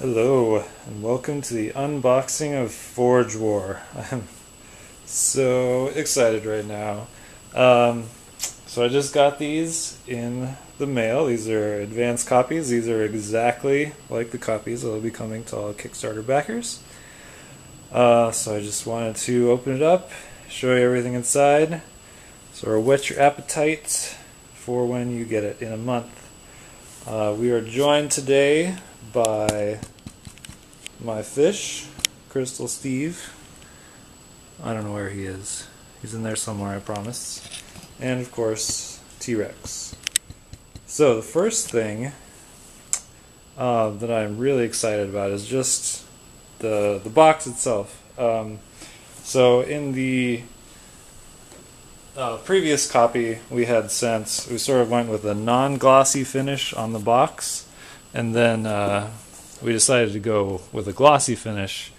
Hello, and welcome to the unboxing of Forge War. I'm so excited right now. So I just got these in the mail. These are advanced copies. These are exactly like the copies that will be coming to all Kickstarter backers. So I just wanted to open it up, show you everything inside, sort of whet your appetite for when you get it in a month. We are joined today by my fish, Crystal Steve. I don't know where he is. He's in there somewhere, I promise. And of course, T-Rex. So the first thing that I'm really excited about is just the box itself. So in the previous copy we had sent, we sort of went with a non-glossy finish on the box, and then we decided to go with a glossy finish.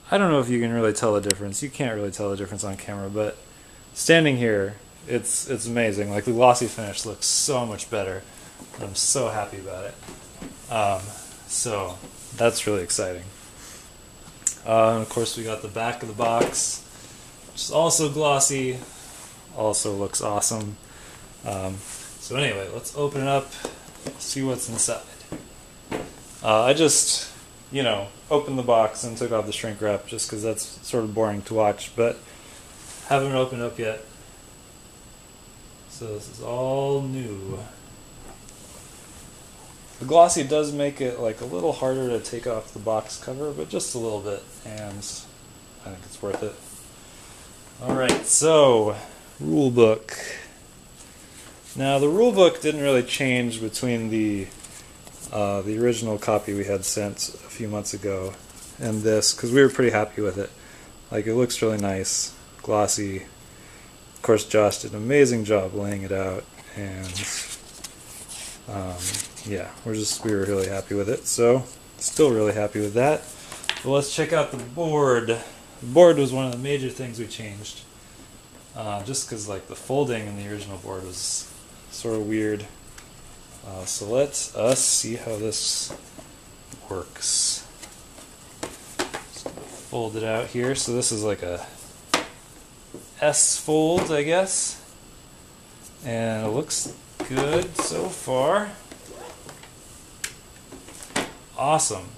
I don't know if you can really tell the difference. You can't really tell the difference on camera, but standing here, it's amazing. Like, the glossy finish looks so much better. I'm so happy about it. So that's really exciting. And of course, we got the back of the box, which is also glossy. Also looks awesome. So anyway, let's open it up, see what's inside. I just, opened the box and took off the shrink wrap just because that's sort of boring to watch, but haven't opened up yet. So this is all new. The glossy does make it like a little harder to take off the box cover, but just a little bit, and I think it's worth it. Alright, so Rulebook. Now the rulebook didn't really change between the original copy we had sent a few months ago and this, because we were pretty happy with it. Like, it looks really nice, glossy. Of course, Josh did an amazing job laying it out, and yeah, we were really happy with it. So, still really happy with that. But let's check out the board. The board was one of the major things we changed, just because like the folding in the original board was sort of weird. So let us see how this works. Just gonna fold it out here. So this is like a S fold, I guess. And it looks good so far. Awesome.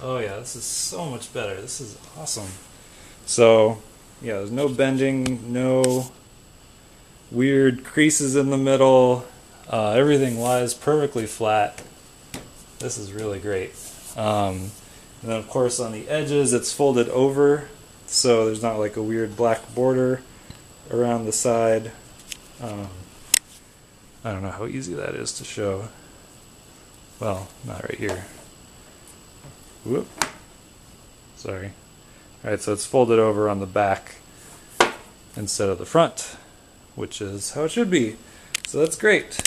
Oh yeah, this is so much better. This is awesome. So yeah, there's no bending, no weird creases in the middle. Everything lies perfectly flat. This is really great. And then of course on the edges it's folded over, so there's not like a weird black border around the side. I don't know how easy that is to show. Well, not right here. Whoop. Sorry. Alright, so it's folded over on the back instead of the front, which is how it should be. So that's great.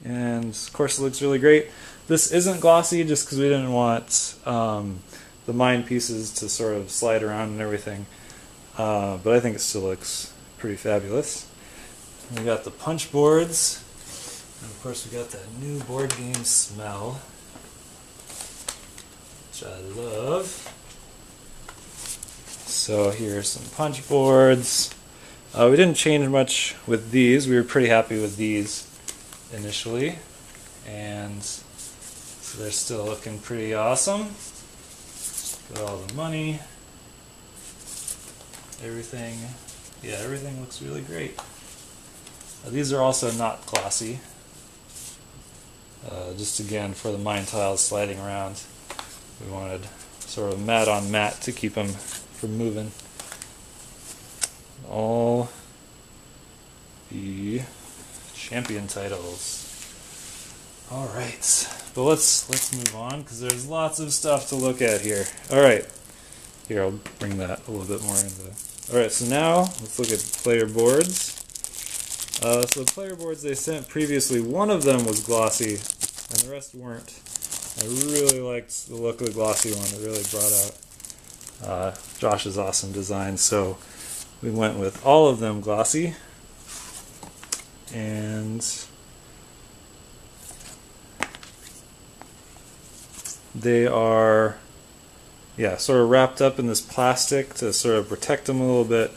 And of course it looks really great. This isn't glossy just because we didn't want the mine pieces to sort of slide around and everything. But I think it still looks pretty fabulous. We got the punch boards. And of course we got that new board game smell, which I love. So here's some punch boards. We didn't change much with these. We were pretty happy with these initially, and so they're still looking pretty awesome. Got all the money, everything. Yeah, everything looks really great. These are also not glossy. Just again for the mine tiles sliding around, we wanted sort of matte on matte to keep them from moving. All the champion titles. Alright, but let's move on because there's lots of stuff to look at here. Alright, here I'll bring that a little bit more into. Alright, so now let's look at player boards. So the player boards they sent previously, one of them was glossy and the rest weren't. I really liked the look of the glossy one. It really brought out Josh's awesome design, so we went with all of them glossy. And They are, yeah, sort of wrapped up in this plastic to sort of protect them a little bit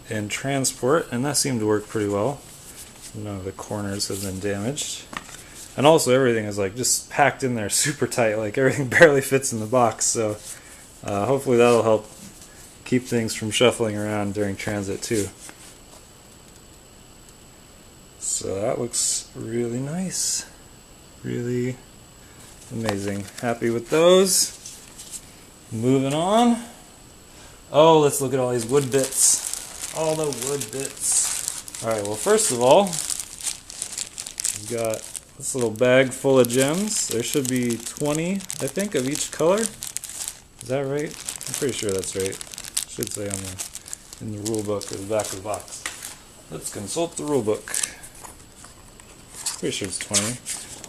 in transport, and that seemed to work pretty well. None of the corners have been damaged. And also everything is like just packed in there super tight, like everything barely fits in the box, so hopefully that'll help keep things from shuffling around during transit too. So that looks really nice. Really amazing. Happy with those. Moving on. Oh, let's look at all these wood bits. All the wood bits. Alright, well first of all, we've got this little bag full of gems. There should be 20, I think, of each color. Is that right? I'm pretty sure that's right. It should say on in the rule book or the back of the box. Let's consult the rule book. Pretty sure it's 20.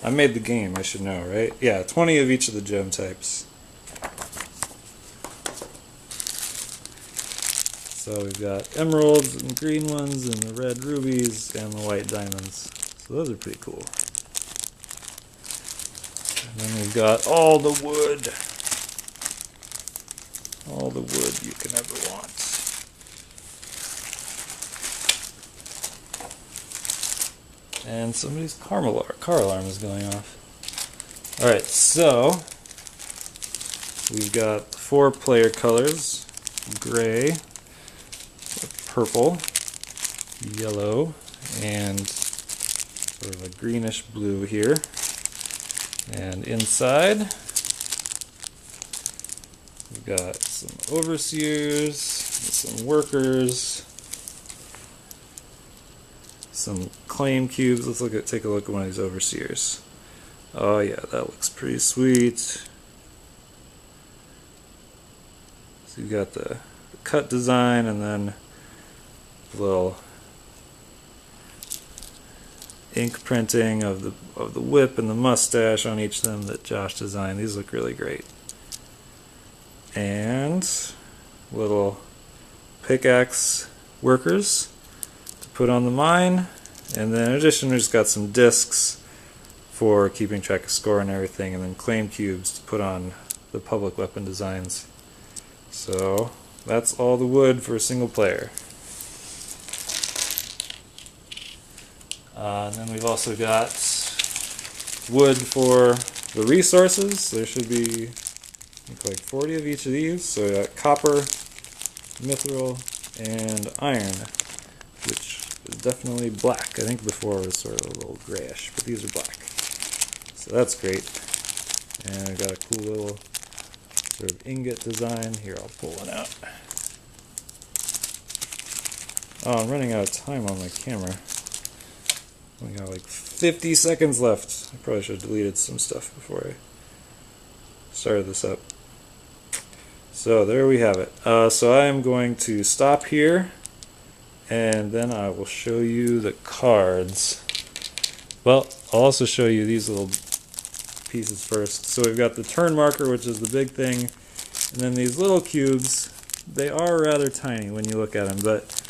I made the game, I should know, right? Yeah, 20 of each of the gem types. So we've got emeralds and green ones and the red rubies and the white diamonds. So those are pretty cool. And then we've got all the wood. All the wood you can ever want. And somebody's car alarm is going off. Alright, so we've got 4 player colors. Gray, purple, yellow, and sort of a greenish blue here. And inside, we've got some overseers, some workers, some claim cubes. Let's take a look at one of these overseers. Oh yeah, that looks pretty sweet. So you've got the cut design and then a little ink printing of the whip and the mustache on each of them that Josh designed. These look really great. And little pickaxe workers to put on the mine. And then in addition, we just got some discs for keeping track of score and everything, and then claim cubes to put on the public weapon designs. So that's all the wood for a single player. And then we've also got wood for the resources. There should be, I think, like 40 of each of these. So we got copper, mithril, and iron, which is definitely black. I think before it was sort of a little grayish, but these are black. So that's great. And we've got a cool little sort of ingot design. Here, I'll pull one out. Oh, I'm running out of time on my camera. Only got like 50 seconds left. I probably should have deleted some stuff before I started this up. So there we have it. So I am going to stop here, and then I will show you the cards. Well, I'll also show you these little pieces first. So we've got the turn marker, which is the big thing, and then these little cubes. They are rather tiny when you look at them, but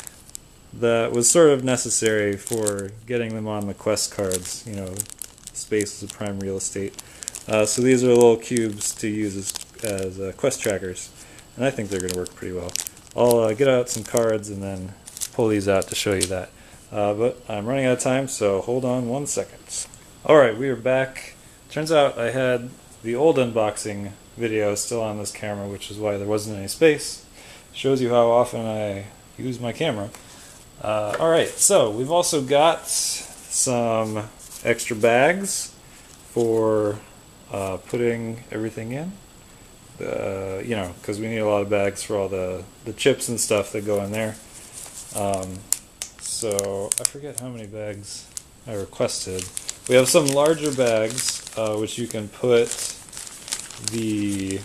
that was sort of necessary for getting them on the quest cards. You know, space is a prime real estate. So these are little cubes to use as quest trackers, and I think they're going to work pretty well. I'll get out some cards and then pull these out to show you that. But I'm running out of time, so hold on 1 second. Alright, we are back. Turns out I had the old unboxing video still on this camera, which is why there wasn't any space. Shows you how often I use my camera. Alright, so we've also got some extra bags for putting everything in. You know, because we need a lot of bags for all the chips and stuff that go in there. So I forget how many bags I requested. We have some larger bags, which you can put the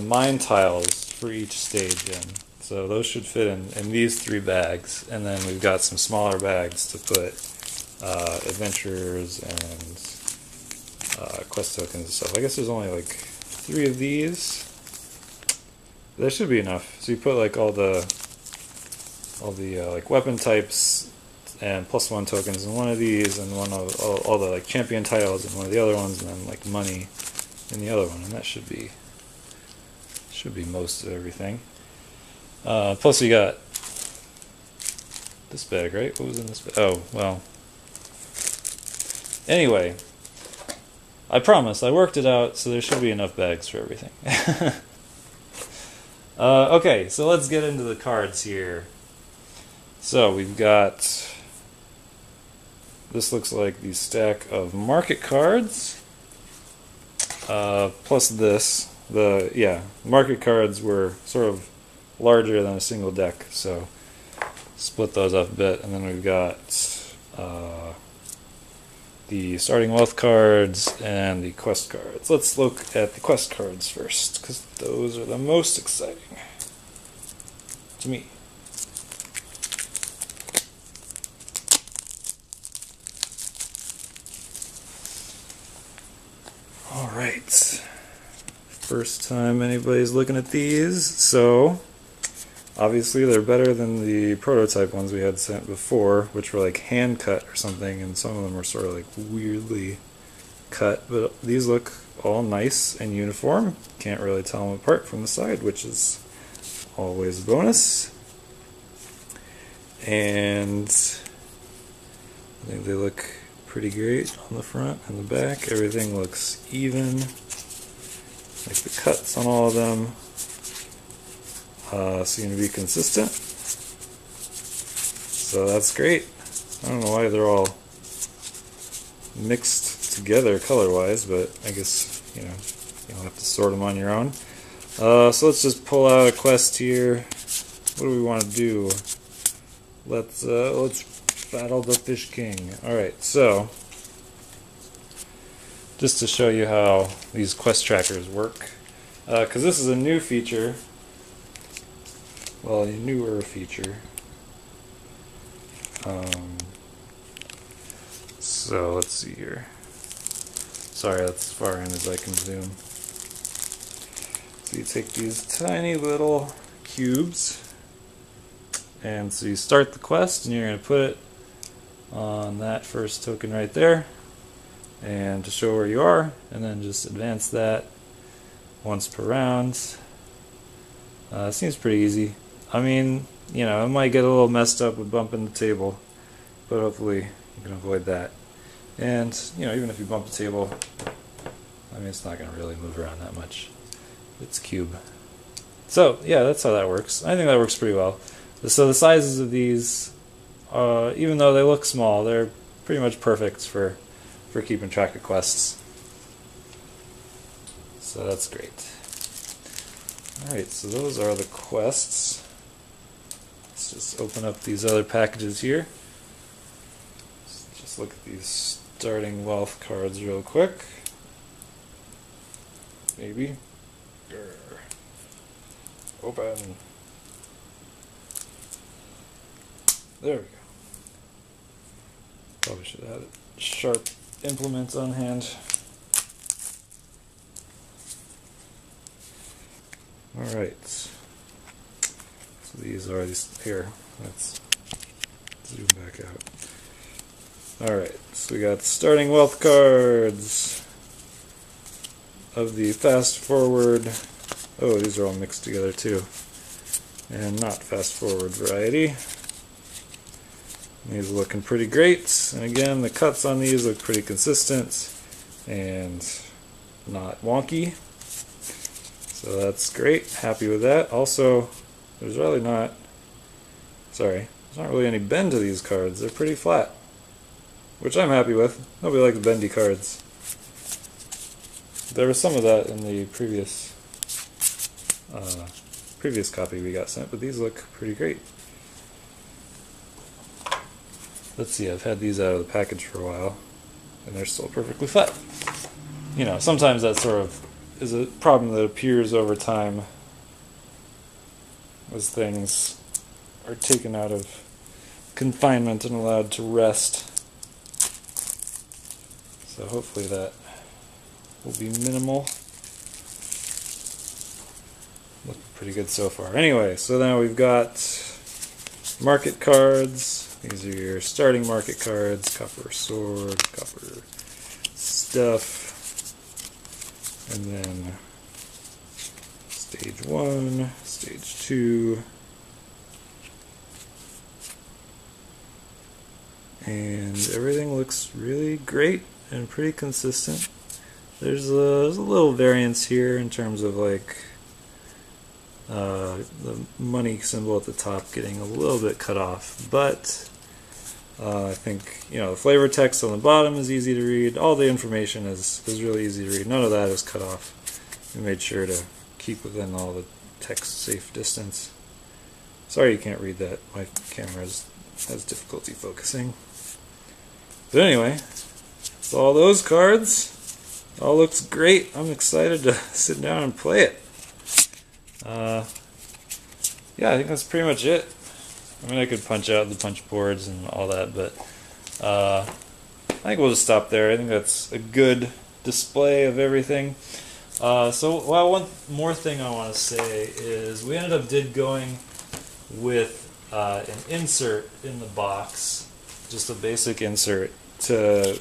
mine tiles for each stage in. So those should fit in these 3 bags, and then we've got some smaller bags to put adventures and quest tokens and stuff. I guess there's only like 3 of these. There should be enough. So you put like all the like weapon types and +1 tokens in one of these, and one of all the like champion titles in one of the other ones, and then like money in the other one, and that should be most of everything. Plus you got this bag, right? What was in this bag? Oh, well. Anyway, I promise, I worked it out, so there should be enough bags for everything. Okay, so let's get into the cards here. So we've got, this looks like the stack of market cards, plus this. Market cards were sort of larger than a single deck, so split those up a bit, and then we've got the starting wealth cards and the quest cards. Let's look at the quest cards first, because those are the most exciting to me. Alright, first time anybody's looking at these, so obviously they're better than the prototype ones we had sent before, which were like hand cut or something, and some of them were sort of like weirdly cut, but these look all nice and uniform. Can't really tell them apart from the side, which is always a bonus. And I think they look pretty great on the front and the back. Everything looks even, like the cuts on all of them seem to be consistent, so that's great. I don't know why they're all mixed together color-wise, but I guess you'll have to sort them on your own. So let's just pull out a quest here. What do we want to do? Let's battle the Fish King. Alright, so just to show you how these quest trackers work, because this is a new feature, well, a newer feature. So let's see here. Sorry, that's as far in as I can zoom. So you take these tiny little cubes, and so you start the quest, and you're going to put it on that first token right there, and to show where you are, and then just advance that once per round. Seems pretty easy. I mean, it might get a little messed up with bumping the table, but hopefully you can avoid that. And, even if you bump the table, I mean, it's not going to really move around that much. It's a cube. So, yeah, that's how that works. I think that works pretty well. So the sizes of these, even though they look small, they're pretty much perfect for keeping track of quests. So that's great. Alright, so those are the quests. Let's just open up these other packages here. Let's just look at these starting wealth cards real quick. Maybe. Grr. Open. There we go. Probably should have had a sharp implement on hand. Alright. So these are these here. Let's zoom back out. Alright, so we got starting wealth cards of the fast forward. Oh, these are all mixed together too. And not fast forward variety. These are looking pretty great. And again, the cuts on these look pretty consistent and not wonky. So that's great. Happy with that. Also, there's really not, there's not really any bend to these cards. They're pretty flat, which I'm happy with. Nobody likes bendy cards. There was some of that in the previous copy we got sent, but these look pretty great. Let's see, I've had these out of the package for a while, and they're still perfectly flat. Sometimes that sort of is a problem that appears over time as things are taken out of confinement and allowed to rest. So hopefully that will be minimal. Looking pretty good so far. Anyway, so now we've got market cards, These are your starting market cards, copper sword, copper stuff, and then stage 1, stage 2, and everything looks really great and pretty consistent. There's a little variance here in terms of like the money symbol at the top getting a little bit cut off, but I think, you know, the flavor text on the bottom is easy to read. All the information is really easy to read. None of that is cut off. We made sure to keep within all the text safe distance. Sorry you can't read that. My camera has difficulty focusing. But anyway, so all those cards, all looks great. I'm excited to sit down and play it. Yeah, I think that's pretty much it. I mean, I could punch out the punch boards and all that, but I think we'll just stop there. I think that's a good display of everything. So one more thing I want to say is we ended up going with an insert in the box, just a basic insert to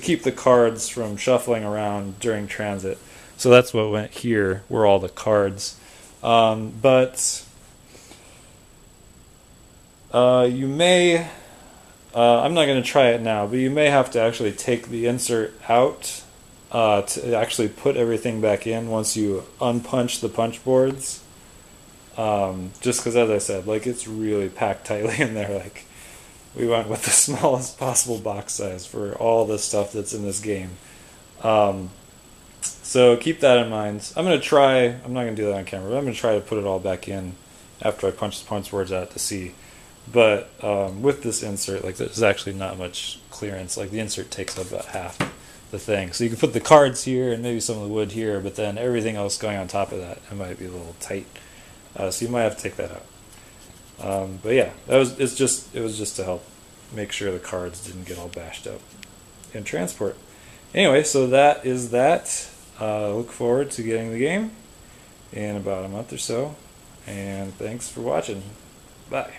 keep the cards from shuffling around during transit. So that's what went here, were all the cards. But you may, I'm not going to try it now, but you may have to actually take the insert out to actually put everything back in once you unpunch the punch boards. Just because, as I said, like, it's really packed tightly in there. Like, we went with the smallest possible box size for all the stuff that's in this game. So keep that in mind. I'm not going to do that on camera, but I'm going to try to put it all back in after I punch the punch boards out to see. But with this insert, like, there's actually not much clearance. Like, the insert takes up about half the thing. So you can put the cards here and maybe some of the wood here, but then everything else going on top of that, it might be a little tight. So you might have to take that out. But yeah, it was just to help make sure the cards didn't get all bashed up in transport. Anyway, so that is that. Look forward to getting the game in about a month or so. And thanks for watching. Bye.